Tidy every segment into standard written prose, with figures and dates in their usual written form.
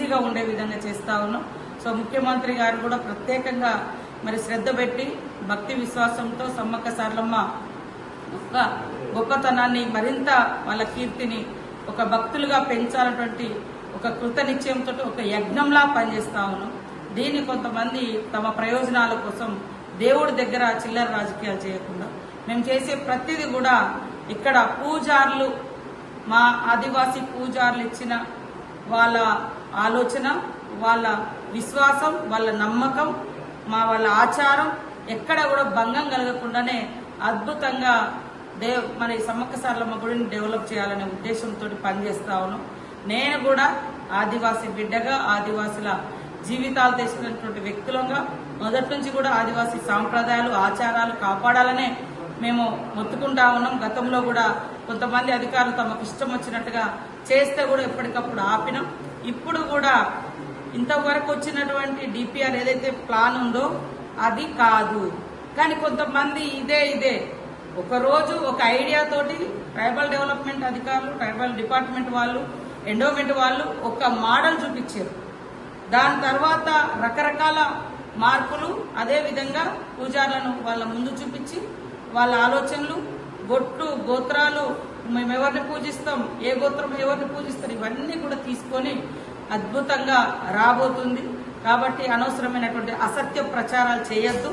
ఈజీగా ఉండే విధంగా చేస్తా ఉన్నాం. సో ముఖ్యమంత్రి గారు కూడా ప్రత్యేకంగా మరి శ్రద్ధ పెట్టి భక్తి విశ్వాసంతో సమ్మక్క సారలమ్మ ఒక గొప్పతనాన్ని మరింత వాళ్ళ కీర్తిని ఒక భక్తులుగా పెంచాలన్నటువంటి ఒక కృత నిశ్చయంతో ఒక యజ్ఞంలా పనిచేస్తా ఉన్నాం. దీన్ని కొంతమంది తమ ప్రయోజనాల కోసం దేవుడి దగ్గర చిల్లర రాజకీయాలు చేయకుండా మేము చేసే ప్రతిదీ కూడా ఇక్కడ పూజారులు మా ఆదివాసీ పూజారులు ఇచ్చిన వాళ్ళ ఆలోచన, వాళ్ళ విశ్వాసం, వాళ్ళ నమ్మకం, వాళ్ళ ఆచారం ఎక్కడ కూడా భంగం కలగకుండానే అద్భుతంగా మన సమ్మక్క సారలమ్మ గుడిని డెవలప్ చేయాలనే ఉద్దేశంతో పనిచేస్తా ఉన్నాం. నేను కూడా ఆదివాసీ బిడ్డగా ఆదివాసుల జీవితాలు తెచ్చినటువంటి వ్యక్తులంగా మొదటి నుంచి కూడా ఆదివాసీ సాంప్రదాయాలు ఆచారాలు కాపాడాలనే మేము మొత్తుకుంటా ఉన్నాం. గతంలో కూడా కొంతమంది అధికారులు తమకు ఇష్టం వచ్చినట్టుగా చేస్తే కూడా ఎప్పటికప్పుడు ఆపినాం. ఇప్పుడు కూడా ఇంతవరకు వచ్చినటువంటి డిపిఆర్ ఏదైతే ప్లాన్ ఉందో అది కాదు, కానీ కొంతమంది ఇదే ఒకరోజు ఒక ఐడియా తోటి ట్రైబల్ డెవలప్మెంట్ అధికారులు, ట్రైబల్ డిపార్ట్మెంట్ వాళ్ళు, ఎండోమెంట్ వాళ్ళు ఒక మోడల్ చూపించారు. దాని తర్వాత రకరకాల మార్పులు అదే విధంగా పూజారులను వాళ్ళ ముందు చూపించి వాళ్ళ ఆలోచనలు, గోత్రాలు, మేము ఎవరిని పూజిస్తాం, ఏ గోత్రం ఎవరిని పూజిస్తారు, ఇవన్నీ కూడా తీసుకొని అద్భుతంగా రాబోతుంది. కాబట్టి అనవసరమైనటువంటి అసత్య ప్రచారాలు చేయొద్దు.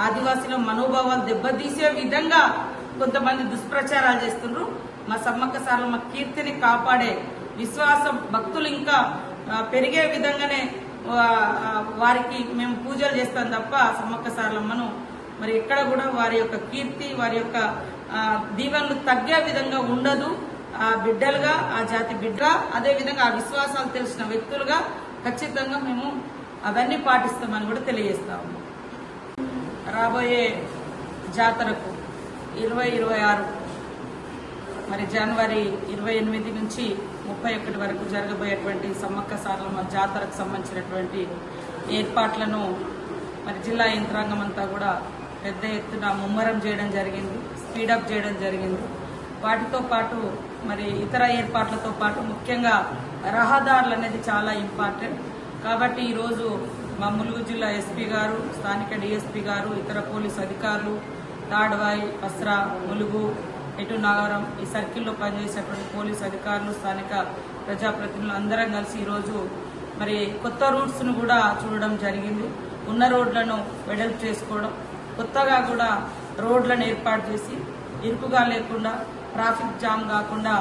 ఆదివాసీల మనోభావాలు దెబ్బతీసే విధంగా కొంతమంది దుష్ప్రచారాలు చేస్తున్నారు. మా సమ్మక్క సారలమ్మ కీర్తిని కాపాడే విశ్వాసం భక్తులు ఇంకా పెరిగే విధంగానే వారికి మేము పూజలు చేస్తాం తప్ప సమ్మక్క సారలమ్మను మరి ఎక్కడ కూడా వారి యొక్క కీర్తి, వారి యొక్క దీవెనలు తగ్గే విధంగా ఉండదు. ఆ బిడ్డలుగా, ఆ జాతి బిడ్డ, అదేవిధంగా ఆ విశ్వాసాలు తెలిసిన వ్యక్తులుగా ఖచ్చితంగా మేము అవన్నీ పాటిస్తామని కూడా తెలియజేస్తాము. రాబోయే జాతరకు 2026 మరి జనవరి 28 నుంచి 31 వరకు జరగబోయేటువంటి సమ్మక్క సారలమ్మ జాతరకు సంబంధించినటువంటి ఏర్పాట్లను మరి జిల్లా యంత్రాంగం అంతా కూడా పెద్ద ఎత్తున ముమ్మరం చేయడం జరిగింది, స్పీడప్ చేయడం జరిగింది. వాటితో పాటు మరి ఇతర ఏర్పాట్లతో పాటు ముఖ్యంగా రహదారులు అనేది చాలా ఇంపార్టెంట్. కాబట్టి ఈరోజు మా ములుగు జిల్లా ఎస్పీ గారు, స్థానిక డిఎస్పీ గారు, ఇతర పోలీసు అధికారులు, తాడ్వాయి, పస్రా, ములుగు, ఎటు నాగరం ఈ సర్కిల్లో పనిచేసేటువంటి పోలీసు అధికారులు, స్థానిక ప్రజాప్రతినిధులు అందరం కలిసి ఈరోజు మరి కొత్త రూట్స్ను కూడా చూడడం జరిగింది. ఉన్న రోడ్లను వెడల్పు చేసుకోవడం, కొత్తగా కూడా రోడ్లను ఏర్పాటు చేసి ఇరుకుగా లేకుండా ట్రాఫిక్ జామ్ కాకుండా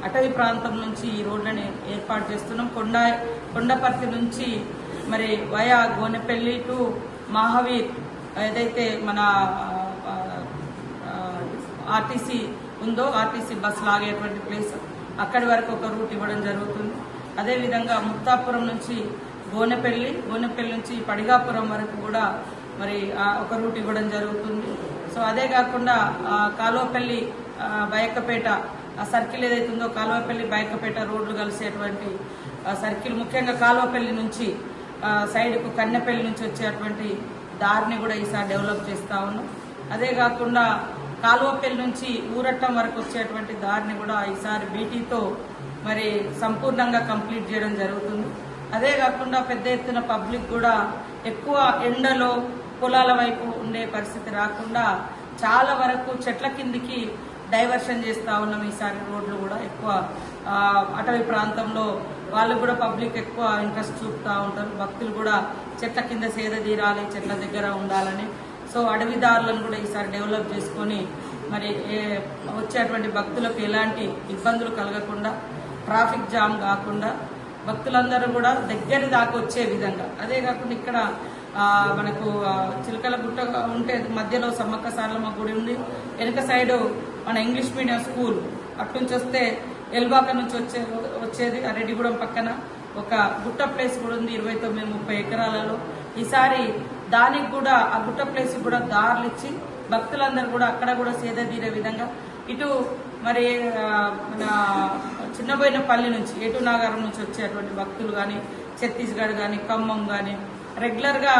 అటవీ ప్రాంతం నుంచి ఈ రోడ్లను ఏర్పాటు చేస్తున్నాం. కొండపర్తి నుంచి మరి వయా గోనెపల్లి టు మహావీర్ ఏదైతే మన ఆర్టీసీ ఉందో ఆర్టీసీ బస్ లాగేటువంటి ప్లేస్ అక్కడి వరకు ఒక రూట్ ఇవ్వడం జరుగుతుంది. అదేవిధంగా ముత్తాపురం నుంచి గోనెపల్లి నుంచి పడిగాపురం వరకు కూడా మరి ఒక రూట్ ఇవ్వడం జరుగుతుంది. సో అదే కాకుండా కాలువపల్లి బయక్కపేట ఆ సర్కిల్ ఏదైతే ఉందో కాలువపల్లి బయక్కపేట రోడ్లు కలిసేటువంటి సర్కిల్, ముఖ్యంగా కాలువపల్లి నుంచి సైడ్కు కన్నెపల్లి నుంచి వచ్చేటువంటి దారిని కూడా ఈసారి డెవలప్ చేస్తా ఉన్నాం. అదే కాకుండా కాలువపల్లి నుంచి ఊరట్టం వరకు వచ్చేటువంటి దారిని కూడా ఈసారి బీటీతో మరి సంపూర్ణంగా కంప్లీట్ చేయడం జరుగుతుంది. అదే కాకుండా పెద్ద ఎత్తున పబ్లిక్ కూడా ఎక్కువ ఎండలో పొలాల వైపు ఉండే పరిస్థితి రాకుండా చాలా వరకు చెట్ల కిందికి డైవర్షన్ చేస్తా ఉన్నాం. ఈసారి రోడ్లు కూడా ఎక్కువ అటవీ ప్రాంతంలో వాళ్ళు కూడా పబ్లిక్ ఎక్కువ ఇంట్రెస్ట్ చూపుతూ ఉంటారు. భక్తులు కూడా చెట్ల కింద సేద తీరాలి, చెట్ల దగ్గర ఉండాలని. సో అడవిదారులను కూడా ఈసారి డెవలప్ చేసుకొని మరి వచ్చేటువంటి భక్తులకు ఎలాంటి ఇబ్బందులు కలగకుండా, ట్రాఫిక్ జామ్ కాకుండా భక్తులందరూ కూడా దగ్గర దాకా వచ్చే విధంగా. అదే కాకుండా ఇక్కడ మనకు చిలకల గుట్ట ఉంటే మధ్యలో సమ్మక్క సారలమ్మ గుడి ఉంది, వెనుక సైడు మన ఇంగ్లీష్ మీడియం స్కూల్, అటు నుంచి వస్తే ఎల్బాక నుంచి వచ్చేది రెడ్డిగూడెం పక్కన ఒక గుట్ట ప్లేస్ కూడా ఉంది 29-30 ఎకరాలలో. ఈసారి దానికి కూడా ఆ గుట్ట ప్లేస్ కూడా దారులు ఇచ్చి భక్తులందరూ కూడా అక్కడ కూడా సేద తీరే విధంగా ఇటు మరి మన చిన్నబోయినపల్లి నుంచి ఎటు నాగారం నుంచి వచ్చేటువంటి భక్తులు కానీ, ఛత్తీస్గఢ్ కానీ, ఖమ్మం కానీ రెగ్యులర్గా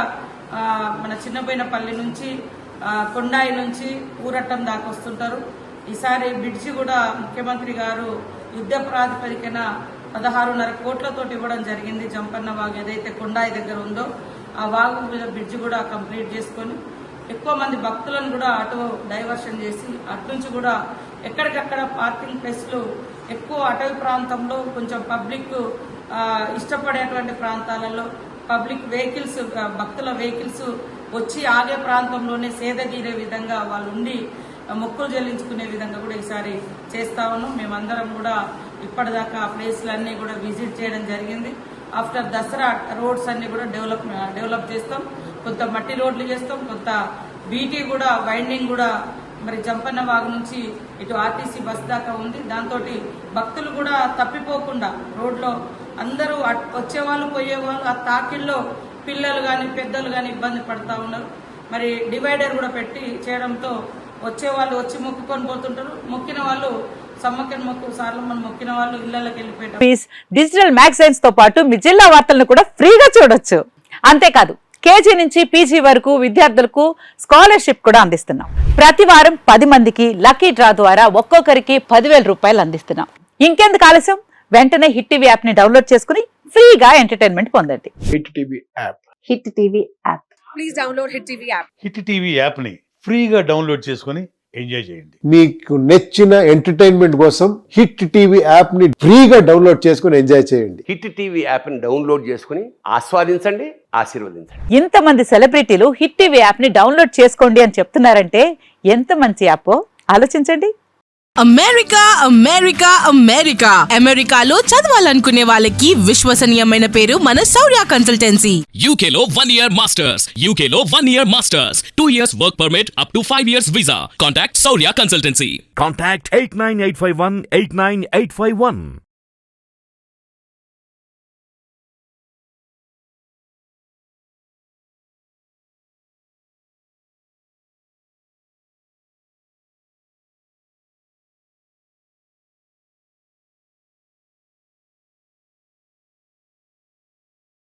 మన చిన్నబోయినపల్లి నుంచి కొండాయి నుంచి ఊరట్టం దాకా వస్తుంటారు. ఈసారి బ్రిడ్జి కూడా ముఖ్యమంత్రి గారు యుద్ధ ప్రాతిపదికన 16.5 కోట్లతోటి ఇవ్వడం జరిగింది. జంపన్న వాగు ఏదైతే కొండాయి దగ్గర ఉందో ఆ వాగు మీద బ్రిడ్జ్ కూడా కంప్లీట్ చేసుకొని ఎక్కువ మంది భక్తులను కూడా అటు డైవర్షన్ చేసి అటు నుంచి కూడా ఎక్కడికక్కడ పార్కింగ్ ప్లేస్లు ఎక్కువ అటవీ ప్రాంతంలో కొంచెం పబ్లిక్ ఇష్టపడేటువంటి ప్రాంతాలలో పబ్లిక్ వెహికల్స్ భక్తుల వెహికల్స్ వచ్చి ఆగే ప్రాంతంలోనే సేదగీరే విధంగా వాళ్ళు ఉండి మొక్కులు చెల్లించుకునే విధంగా కూడా ఈసారి చేస్తా ఉన్నాం. మేమందరం కూడా ఇప్పటిదాకా ఆ ప్లేస్లన్నీ కూడా విజిట్ చేయడం జరిగింది. ఆఫ్టర్ దసరా రోడ్స్ అన్ని కూడా డెవలప్ చేస్తాం. కొంత మట్టి రోడ్లు చేస్తాం, కొంత బీటీ కూడా వైండింగ్ కూడా మరి జంపన్న వాగు నుంచి ఇటు ఆర్టీసీ బస్ దాకా ఉంది. దాంతో భక్తులు కూడా తప్పిపోకుండా రోడ్లో అందరూ వచ్చేవాళ్ళు పోయేవాళ్ళు ఆ తాకిల్లో పిల్లలు కానీ పెద్దలు కానీ ఇబ్బంది పడతా ఉన్నారు. మరి డివైడర్ కూడా పెట్టి చేయడంతో వచ్చేవాళ్ళు వచ్చి మొక్కుకొని పోతుంటారు. మొక్కిన వాళ్ళు సమ్మక్కని మొక్కు సార్లమ్మని మొక్కిన వాళ్ళు ఇళ్లకి వెళ్ళిపోయారు. డిజిటల్ మ్యాగజైన్స్ తో పాటు మీ జిల్లా వార్తలను కూడా ఫ్రీగా చూడొచ్చు. అంతేకాదు కేజీ నుంచి పీజీ వరకు విద్యార్థులకు స్కాలర్షిప్ కూడా అందిస్తున్నాం. ప్రతి వారం 10 మందికి లక్కీ డ్రా ద్వారా ఒక్కొక్కరికి 10,000 రూపాయలు అందిస్తున్నాం. ఇంకెందుకు ఆలస్యం, వెంటనే హిట్ టీవీ యాప్ ని డౌన్లోడ్ చేసుకుని ఫ్రీగా ఎంటర్టైన్మెంట్ పొందండి. Hit TV app. Hit TV app. Please download hit TV app. Hit TV app ని ఫ్రీగా డౌన్లోడ్ చేసుకుని ఎంజాయ్ చేయండి. మీకు నచ్చిన ఎంటర్టైన్మెంట్ కోసం హిట్ టీవీ యాప్ ని ఫ్రీగా డౌన్లోడ్ చేసుకుని ఎంజాయ్ చేయండి. హిట్ టీవీ యాప్ ని డౌన్లోడ్ చేసుకుని ఆస్వాదించండి, ఆశీర్వదించండి. ఇంతమంది సెలబ్రిటీలు హిట్ టీవీ యాప్ ని డౌన్లోడ్ చేసుకోండి అని చెప్తున్నారంటే ఎంత మంచి యాప్ ఆలోచించండి. అమెరికా అమెరికా అమెరికా అమెరికాలో చదవాలనుకునే వాళ్ళకి విశ్వసనీయమైన పేరు మన శౌర్య కన్సల్టెన్సీ. UK లో 1 year masters. UK లో 1 year masters. 2 years work permit up to 5 years visa. Contact Saurya Consultancy. Contact 89851 89851.